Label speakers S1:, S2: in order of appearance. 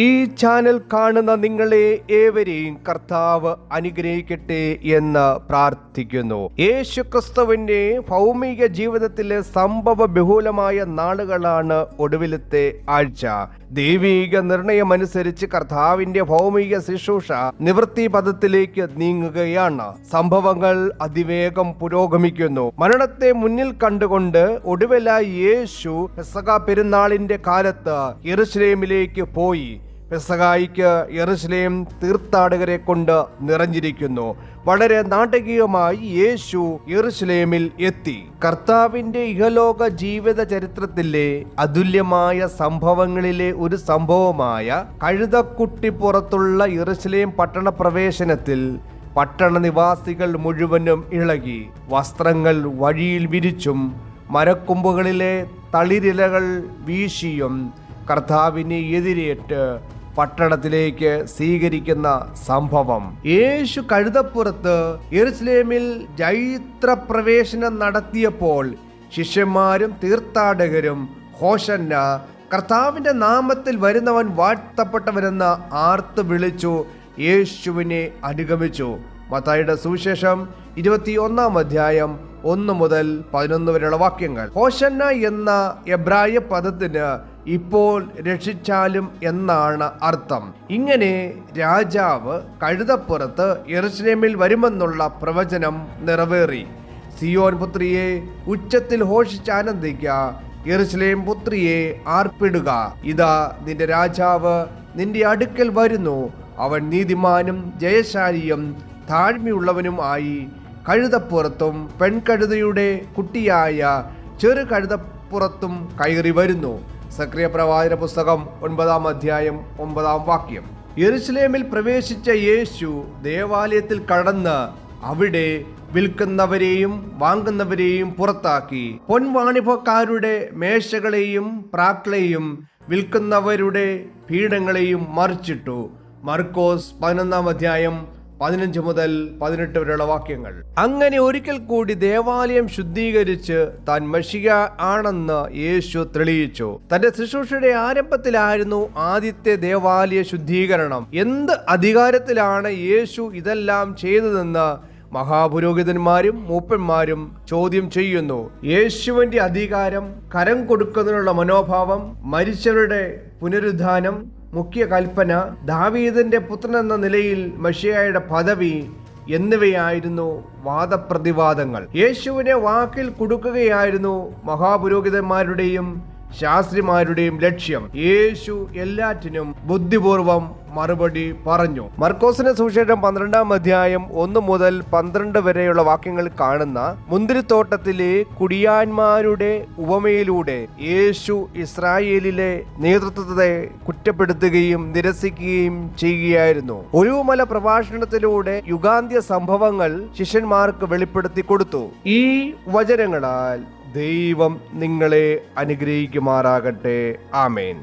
S1: ഈ ചാനൽ കാണുന്ന നിങ്ങളെ ഏവരെയും കർത്താവ് അനുഗ്രഹിക്കട്ടെ എന്ന് പ്രാർത്ഥിക്കുന്നു. യേശുക്രിസ്തുവിന്റെ ഭൗമിക ജീവിതത്തിലെ സംഭവ ബഹുലമായ നാളുകളാണ് ഒടുവിലത്തെ ആഴ്ച. ദൈവിക നിർണയമനുസരിച്ച് കർത്താവിന്റെ ഭൗമിക ശുശ്രൂഷ നിവൃത്തി പദത്തിലേക്ക് നീങ്ങുകയാണ്. സംഭവങ്ങൾ അതിവേഗം പുരോഗമിക്കുന്നു. മരണത്തെ മുന്നിൽ കണ്ടുകൊണ്ട് ഒടുവിലായി യേശു പെസഹ പെരുന്നാളിന്റെ കാലത്ത് യെരുശലേമിലേക്ക് പോയി. പെസഹായിക്ക് യെരുശലേം തീർത്ഥാടകരെ കൊണ്ട് നിറഞ്ഞിരിക്കുന്നു. വളരെ നാടകീയമായി യേശു യെരുശലേമിൽ എത്തി. കർത്താവിന്റെ ഇഹലോക ജീവിത ചരിത്രത്തിലെ അതുല്യമായ സംഭവങ്ങളിലെ ഒരു സംഭവമായ കഴുതക്കുട്ടി പുറത്തുള്ള യെരുശലേം പട്ടണ പ്രവേശനത്തിൽ പട്ടണ നിവാസികൾ മുഴുവനും ഇളകി. വസ്ത്രങ്ങൾ വഴിയിൽ വിരിച്ചും മരക്കൊമ്പുകളിലെ തളിരിലകൾ വീശിയും കർത്താവിനെ എതിരേറ്റ് പട്ടണത്തിലേക്ക് സ്വീകരിക്കുന്ന സംഭവം. യേശു കഴുതപ്പുറത്ത് യെരുശലേമിൽ ജൈത്രപ്രവേശനം നടത്തിയപ്പോൾ ശിഷ്യന്മാരും തീർത്ഥാടകരും ഹോശന്ന, കർത്താവിന്റെ നാമത്തിൽ വരുന്നവൻ വാഴ്ത്തപ്പെട്ടവനെന്ന് ആർത്ത് വിളിച്ചു യേശുവിനെ അനുഗമിച്ചു. മത്തായിയുടെ സുവിശേഷം 21 അധ്യായം 1 മുതൽ 11 വരെയുള്ള വാക്യങ്ങൾ. ഹോശന്ന എന്ന എബ്രായ പദത്തിന് ഇപ്പോൾ രക്ഷിച്ചാലും എന്നാണ് അർത്ഥം. ഇങ്ങനെ രാജാവ് കഴുതപ്പുറത്ത് യെരുശലേമിൽ വരുമെന്നുള്ള പ്രവചനം നിറവേറി. സിയോൻ പുത്രിയെ ഉച്ചത്തിൽ ഘോഷിച്ചാനന്ദിക്ക, യെരുശലേം പുത്രിയെ ആർപ്പിടുക. ഇതാ നിന്റെ രാജാവ് നിന്റെ അടുക്കൽ വരുന്നു. അവൻ നീതിമാനും ജയശാലിയും താഴ്മയുള്ളവനും ആയി കഴുതപ്പുറത്തും പെൺകഴുതയുടെ കുട്ടിയായ ചെറു കഴുതപ്പുറത്തും കയറി വരുന്നു. സക്രിയ പ്രവാചന പുസ്തകം 9 അധ്യായം 9 വാക്യം. യെരുശലേമിൽ പ്രവേശിച്ച യേശു ദേവാലയത്തിൽ കടന്ന് അവിടെ വിൽക്കുന്നവരെയും വാങ്ങുന്നവരെയും പുറത്താക്കി. പൊൻവാണിഭക്കാരുടെ മേശകളെയും പ്രാക്കളെയും വിൽക്കുന്നവരുടെ പീഠങ്ങളെയും മറിച്ചിട്ടു. മർക്കോസ് 11 അധ്യായം 15 മുതൽ 18 വരെയുള്ള വാക്യങ്ങൾ. അങ്ങനെ ഒരിക്കൽ കൂടി ദേവാലയം ശുദ്ധീകരിച്ച് താൻ മെഷിയ ആണെന്ന് യേശു തെളിയിച്ചു. തന്റെ ശുശ്രൂഷയുടെ ആരംഭത്തിലായിരുന്നു ആദ്യത്തെ ദേവാലയ ശുദ്ധീകരണം. എന്ത് അധികാരത്തിലാണ് യേശു ഇതെല്ലാം ചെയ്തതെന്ന് മഹാപുരോഹിതന്മാരും മൂപ്പന്മാരും ചോദ്യം ചെയ്യുന്നു. യേശുവിന്റെ അധികാരം, കരം കൊടുക്കുന്നതിനുള്ള മനോഭാവം, മരിച്ചവരുടെ പുനരുദ്ധാനം, മുഖ്യ കൽപ്പന, ദാവീദിന്റെ പുത്രൻ എന്ന നിലയിൽ മെഷിയായുടെ പദവി എന്നിവയായിരുന്നു വാദപ്രതിവാദങ്ങൾ. യേശുവിനെ വാക്കിൽ കൊടുക്കുകയായിരുന്നു മഹാപുരോഹിതന്മാരുടെയും ശാസ്ത്രിമാരുടെയും ലക്ഷ്യം. യേശു എല്ലാറ്റിനും ബുദ്ധിപൂർവം മറുപടി പറഞ്ഞു. മർക്കോസിന്റെ സുവിശേഷം 12 അധ്യായം 1 മുതൽ 12 വരെയുള്ള വാക്യങ്ങൾ കാണുന്ന മുന്തിരിത്തോട്ടത്തിലെ കുടിയാന്മാരുടെ ഉപമയിലൂടെ യേശു ഇസ്രായേലിലെ നേതൃത്വത്തെ കുറ്റപ്പെടുത്തുകയും നിരസിക്കുകയും ചെയ്യുകയായിരുന്നു. ഒലിവുമല പ്രഭാഷണത്തിലൂടെ യുഗാന്ത്യ സംഭവങ്ങൾ ശിഷ്യന്മാർക്ക് വെളിപ്പെടുത്തി കൊടുത്തു. ഈ വചനങ്ങളാൽ ദൈവം നിങ്ങളെ അനുഗ്രഹിക്കുമാറാകട്ടെ. ആമേൻ.